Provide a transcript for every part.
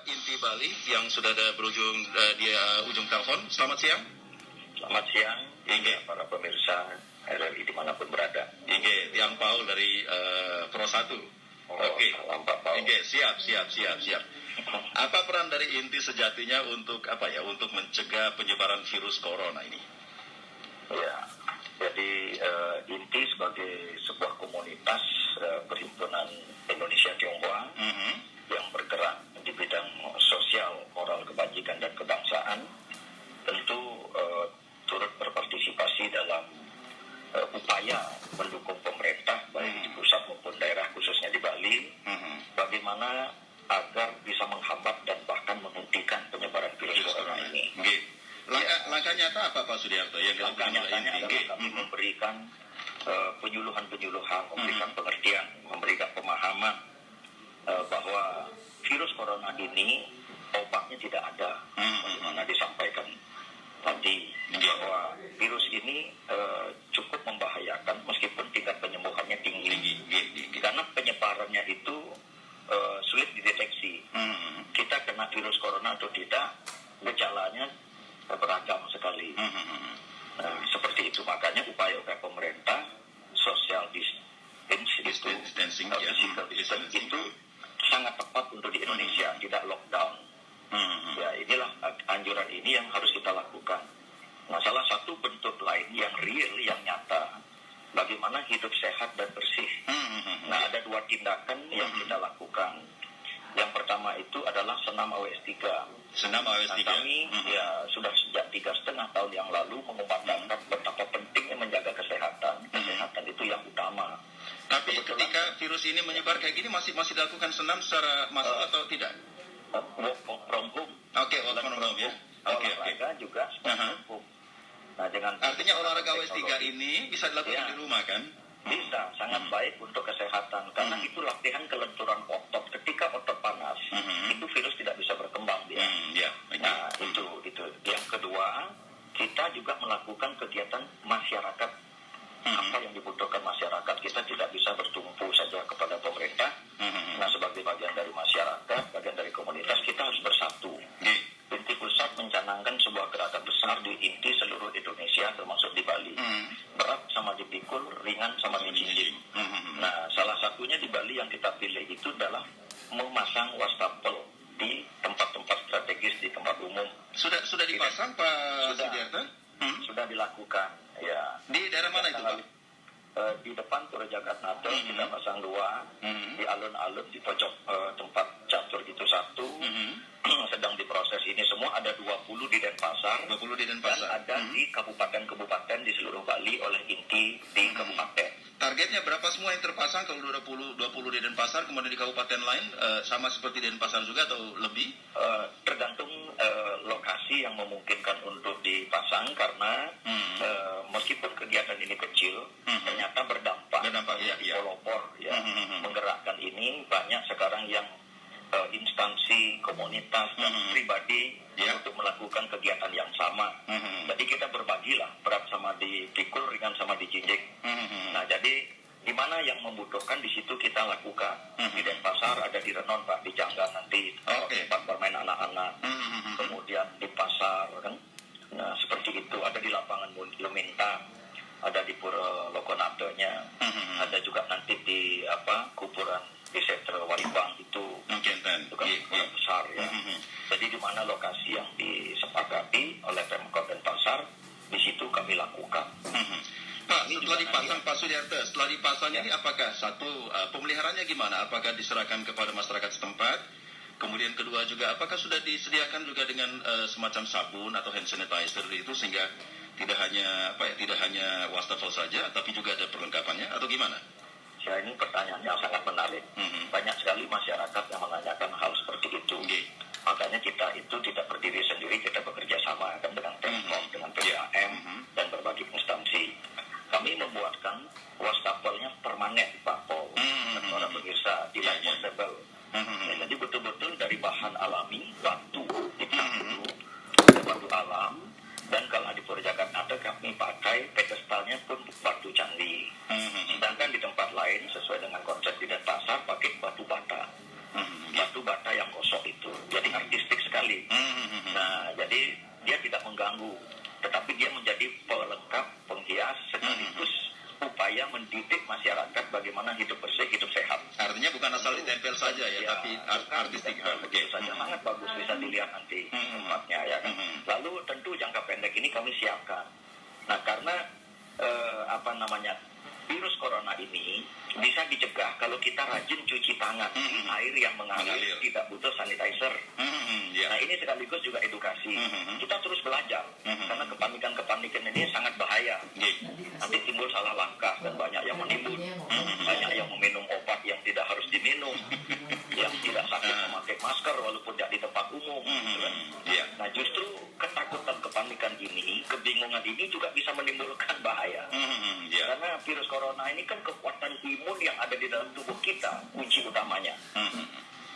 Inti Bali yang sudah ada berujung di ujung telepon. Selamat siang. Selamat siang, para pemirsa RRI dimanapun berada. Tiang Paul dari Pro 1. Oke. Pak Paul. Siap. Apa peran dari Inti sejatinya untuk untuk mencegah penyebaran virus corona ini? Ya, jadi Inti sebagai sebuah komunitas perhimpunan Indonesia Tionghoa yang bergerak di bidang sosial, moral, kebajikan dan kebangsaan, tentu turut berpartisipasi dalam upaya mendukung pemerintah baik di pusat maupun daerah, khususnya di Bali, bagaimana agar bisa menghambat dan bahkan menghentikan penyebaran virus corona ini. Langkah nyata apa Pak Sudiarto yang dilakukan oleh Inti? Kami memberikan penyuluhan, memberikan pengertian, memberikan pemahaman bahwa virus corona ini obatnya tidak ada. Bagaimana disampaikan tadi bahwa virus ini cukup membahayakan meskipun tingkat penyembuhannya tinggi. Karena penyebarannya itu sulit dideteksi. Kita kena virus corona atau tidak, gejalanya beragam sekali. Seperti itu, makanya upaya pemerintah social distancing itu sangat tepat untuk di Indonesia, tidak lockdown. Ya, inilah anjuran ini yang harus kita lakukan. Nah, salah satu bentuk lain yang real, yang nyata, bagaimana hidup sehat dan bersih. Nah, ada dua tindakan yang kita lakukan. Yang pertama itu adalah senam AWS 3. Senam AWS 3. Nah, kami sudah sejak 3,5 tahun yang lalu mengumandangkan betapa pentingnya menjaga kesehatan. Kesehatan itu yang utama. Tapi ketika virus ini menyebar kayak gini masih dilakukan senam secara massal atau tidak? Work from home. Oke, work from home ya. Olahraga juga seperti home. Nah, artinya olahraga AWS 3 ini bisa dilakukan di rumah kan? Bisa, sangat baik untuk kesehatan. Karena itu latihan kelenturan otot. Ketika otot panas, itu virus tidak bisa berkembang dia. Nah, itu. Yang kedua, kita juga melakukan kegiatan masyarakat. Apa yang dibutuhkan masyarakat. Kita tidak bisa bertumpu saja kepada pemerintah. Nah, sebagai bagian dari masyarakat, bagian dari komunitas, kita harus bersatu. Inti Pusat mencanangkan sebuah gerakan besar di inti seluruh Indonesia, termasuk di Bali. Berat sama dipikul, ringan sama dijinjing. Nah, salah satunya di Bali yang kita pilih itu adalah memasang wastafel di tempat-tempat strategis, di tempat umum. Sudah dipasang Pak Sudiarto? Sudah dilakukan, ya. Di daerah mana itu Pak? Di depan Pura Jagat Nato kita pasang 2, di alun-alun di pojok tempat catur itu 1, sedang diproses ini semua, ada 20 di Denpasar, dan ada di kabupaten-kabupaten di seluruh Bali oleh Inti di kabupaten. Targetnya berapa semua yang terpasang kalau 20 di Denpasar, kemudian di kabupaten lain sama seperti di Denpasar juga atau lebih? Tergantung lokasi yang memungkinkan untuk dipasang, karena meskipun kegiatan ini kecil, ternyata berdampak di pelopor, menggerakkan ini banyak sekarang yang instansi, komunitas, dan pribadi untuk melakukan kegiatan yang sama. Jadi kita berbagilah, berat sama dipikul, ringan sama dijinjing. Nah, jadi di mana yang membutuhkan di situ kita lakukan. Di Denpasar ada di Renon Pak, di Jangga nanti tempat bermain anak-anak. Kemudian di pasar kan. Nah, seperti itu. Ada di lapangan Luminta, ada di Pura Lokonatonya, ada juga nanti di kuburan di Setre Walibang itu kan kuburan besar ya. Jadi di mana lokasi yang disepakati oleh Pemkot Denpasar, di situ kami lakukan. Pak, setelah dipasang Pak Sudiarto, setelah dipasang ini apakah pemeliharaannya gimana? Apakah diserahkan kepada masyarakat setempat? Kemudian kedua juga, apakah sudah disediakan juga dengan semacam sabun atau hand sanitizer itu, sehingga tidak hanya wastafel saja, tapi juga ada perlengkapannya atau gimana? Ya, ini pertanyaan yang sangat menarik. Banyak sekali masyarakat yang menanyakan hal seperti itu. Makanya kita itu tidak berdiri sendiri, kita bekerja sama dengan Pemkot, dengan PDAM, dan berbagai instansi. Kami membuatkan wastafelnya permanen, Pak Paul, para pemirsa, tidak portable. Jadi betul-betul dari bahan alami, batu, batu alam, dan kalau di Pura Jagat Nato kami pakai pedestalnya pun batu candi. Sedangkan di tempat lain sesuai dengan konsep di Denpasar pakai batu bata. Batu bata yang gosok itu. Jadi mendidik masyarakat bagaimana hidup bersih, hidup sehat. Artinya bukan asal ditempel saja ya, tapi artistik. Oke, saja sangat bagus, bisa dilihat nanti tempatnya ya kan. Lalu tentu jangka pendek ini kami siapkan. Nah, karena virus corona ini bisa dicegah kalau kita rajin cuci tangan, air yang mengalir, tidak butuh sanitizer. Nah, ini sekaligus juga edukasi. Kita terus belajar, karena kepanikan ini sangat bahaya. Nanti timbul salah langkah dan banyak yang menimbun, banyak yang meminum obat yang tidak harus diminum, yang tidak sakit memakai masker walaupun tidak di tempat umum. Nah, justru ketakutan, kepanikan ini, kebingungan ini juga bisa menimbulkan bahaya. Karena virus corona ini kan kekuatan imun yang ada di dalam tubuh kita, kunci utamanya.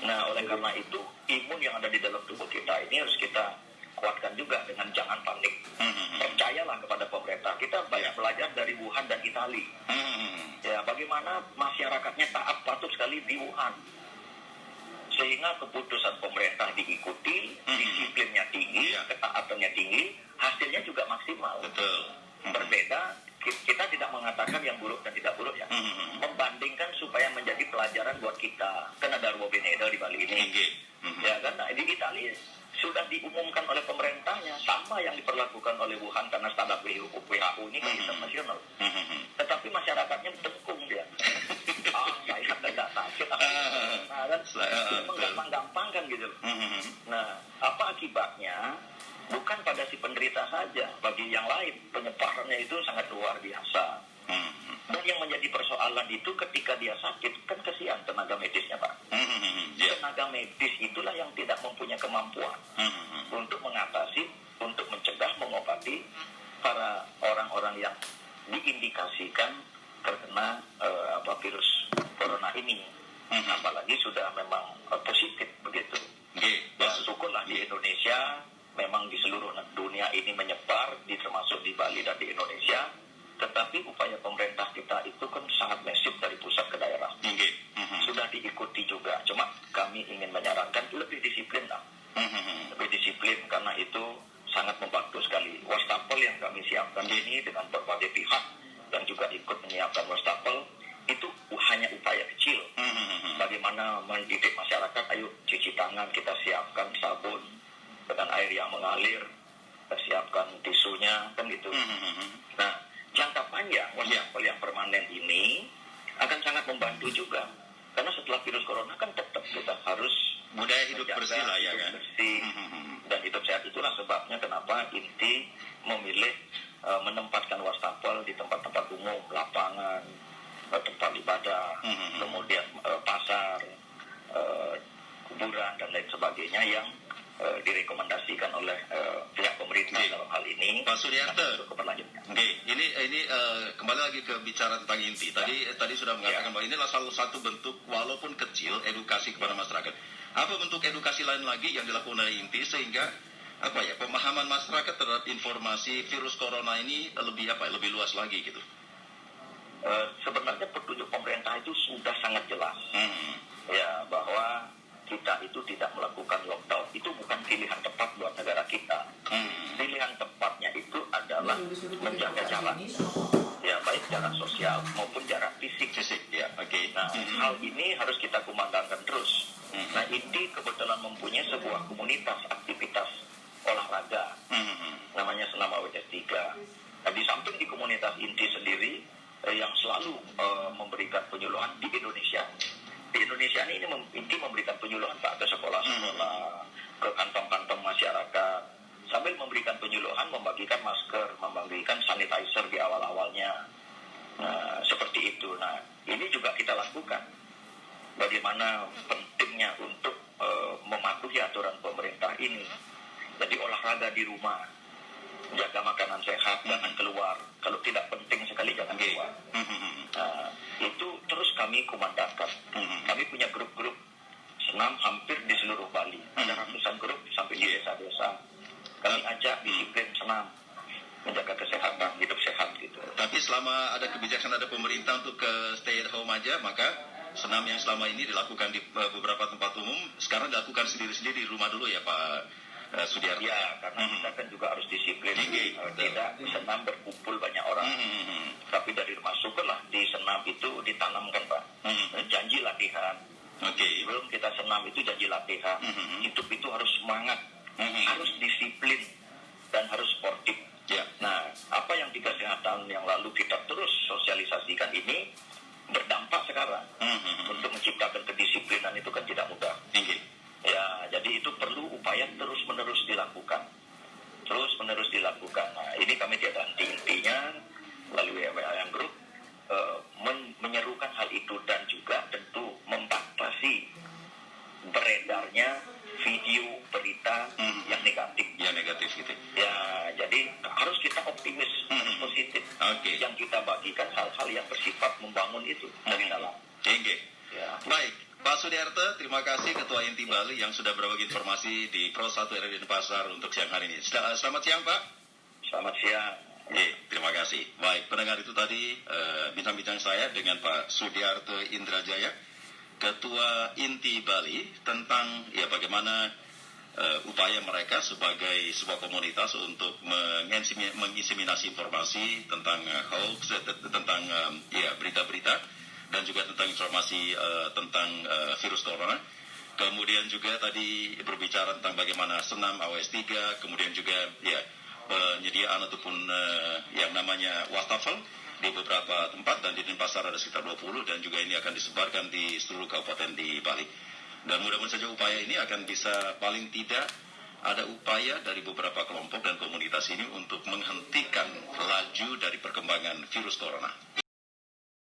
Nah, oleh karena itu, imun yang ada di dalam tubuh kita ini harus kita kuatkan juga dengan jangan panik. Percayalah kepada pemerintah. Kita banyak belajar dari Wuhan dan Italia. Ya, bagaimana masyarakatnya taat patuh sekali di Wuhan. Sehingga keputusan pemerintah diikuti, disiplinnya tinggi, ketaatannya tinggi, hasilnya juga maksimal. Berbeda, kita tidak mengatakan yang buruk dan tidak buruk ya. Membandingkan supaya menjadi pelajaran buat kita. Kan ada Ruo Benedo di Bali ini. Ya kan, nah, di Italia sudah diumumkan oleh pemerintahnya sama yang diperlakukan oleh Wuhan karena standar WHO ini kan internasional. Tetapi masyarakatnya tekung dia. Saya tidak sakit. Nah, kan gampang-gampang kan gitu. Nah, apa akibatnya? Bukan pada si penderita saja, bagi yang lain penyebarannya itu sangat luar biasa. Dan yang menjadi persoalan itu ketika dia sakit, kan kesian tenaga medisnya, Pak. Tenaga medis itulah yang tidak mempunyai kemampuan untuk mengatasi, untuk mencegah, mengobati para orang-orang yang diindikasikan terkena virus corona ini. Apalagi sudah memang positif begitu. Dan syukurlah di Indonesia, memang di seluruh dunia ini menyebar, termasuk di Bali dan di Indonesia. Tetapi upaya pemerintah kita itu kan sangat masif dari pusat ke daerah. Sudah diikuti juga. Cuma kami ingin menyarankan lebih disiplin lah. Lebih disiplin karena itu sangat membantu sekali. Wastafel yang kami siapkan ini dengan berbagai pihak yang juga ikut menyiapkan wastafel itu hanya upaya kecil. Bagaimana mendidik masyarakat, ayo cuci tangan, kita siapkan sabun dengan air yang mengalir, kita siapkan tisunya, kan gitu. Nah, jangka panjang, wastafel yang permanen ini akan sangat membantu juga. Karena setelah virus corona kan tetap kita harus budaya hidup bersih lah ya kan. Bersih dan hidup sehat. Itulah sebabnya kenapa INTI memilih menempatkan wastafel di tempat-tempat umum, lapangan, tempat ibadah, kemudian pasar, kuburan dan lain sebagainya yang direkomendasikan oleh pihak pemerintah dalam hal ini. Pak Suryarto, ini kembali lagi ke bicara tentang INTI. Tadi sudah mengatakan bahwa inilah salah satu bentuk walaupun kecil edukasi kepada masyarakat. Apa bentuk edukasi lain lagi yang dilakukan oleh INTI sehingga pemahaman masyarakat terhadap informasi virus corona ini lebih luas lagi gitu? Sebenarnya petunjuk pemerintah itu sudah sangat jelas, ya, bahwa kita itu tidak melakukan lockdown. Itu bukan pilihan tepat buat negara kita. Pilihan tepatnya itu adalah menjaga jarak, ya, baik jarak sosial maupun jarak fisik. Ya, Nah, hal ini harus kita kumandangkan terus. Nah, INTI kebetulan mempunyai sebuah komunitas aktivitas olahraga, namanya Senam AWS 3. Nah, di samping di komunitas INTI sendiri yang selalu memberikan penyuluhan di Indonesia. Di Indonesia ini INTI memberikan penyuluhan Pak ke sekolah-sekolah, ke kantong-kantong masyarakat, sambil memberikan penyuluhan, membagikan masker, membagikan sanitizer di awal-awalnya. Nah, seperti itu. Nah, ini juga kita lakukan. Bagaimana pentingnya untuk mematuhi aturan pemerintah ini. Jadi olahraga di rumah, jaga makanan sehat, jangan keluar. Kalau tidak penting sekali jangan keluar. Nah, itu terus kami kumandangkan. Kami punya grup-grup senam hampir di seluruh Bali. Ada ratusan grup sampai di desa-desa. Kami ajak disiplin senam, menjaga kesehatan, hidup sehat gitu. Tapi selama ada kebijakan ada pemerintah untuk stay at home aja, maka senam yang selama ini dilakukan di beberapa tempat umum sekarang dilakukan sendiri-sendiri di rumah dulu ya Pak Sudiarto. Ya, karena kita kan juga harus disiplin. Tidak senam berkumpul banyak orang. Tapi dari masuk lah di senam itu ditanamkan, Pak. Janji latihan. Sebelum kita senam itu janji latihan. Hidup itu harus semangat, harus disiplin, dan harus sportif. Nah, apa yang 3 kesehatan yang lalu kita terus sosialisasikan ini berdampak sekarang. Untuk menciptakan kedisiplinan itu kan tidak mudah. Ya, jadi itu perlu upaya terus-menerus dilakukan. Nah, ini kami tiada henti-hentinya melalui WWAM Group menyerukan hal itu, dan juga tentu membatasi beredarnya video berita yang negatif. Yang negatif gitu. Ya, jadi harus kita optimis, positif. Yang kita bagikan hal-hal yang bersifat membangun itu dari dalam. Ya. Baik, Pak Sudiarto, terima kasih Ketua Inti Bali yang sudah berbagi informasi di Pro 1 RRI Denpasar untuk siang hari ini. Selamat siang, Pak. Selamat siang. Terima kasih. Baik, pendengar itu tadi bincang-bincang saya dengan Pak Sudiarto Indrajaya, Ketua Inti Bali, tentang bagaimana upaya mereka sebagai sebuah komunitas untuk menginseminasi informasi tentang hoax, tentang berita-berita, dan juga tentang informasi tentang virus corona. Kemudian juga tadi berbicara tentang bagaimana senam AWS 3, kemudian juga penyediaan ataupun yang namanya wastafel di beberapa tempat, dan di Denpasar ada sekitar 20, dan juga ini akan disebarkan di seluruh kabupaten di Bali. Dan mudah-mudahan saja upaya ini akan bisa, paling tidak ada upaya dari beberapa kelompok dan komunitas ini untuk menghentikan laju dari perkembangan virus corona.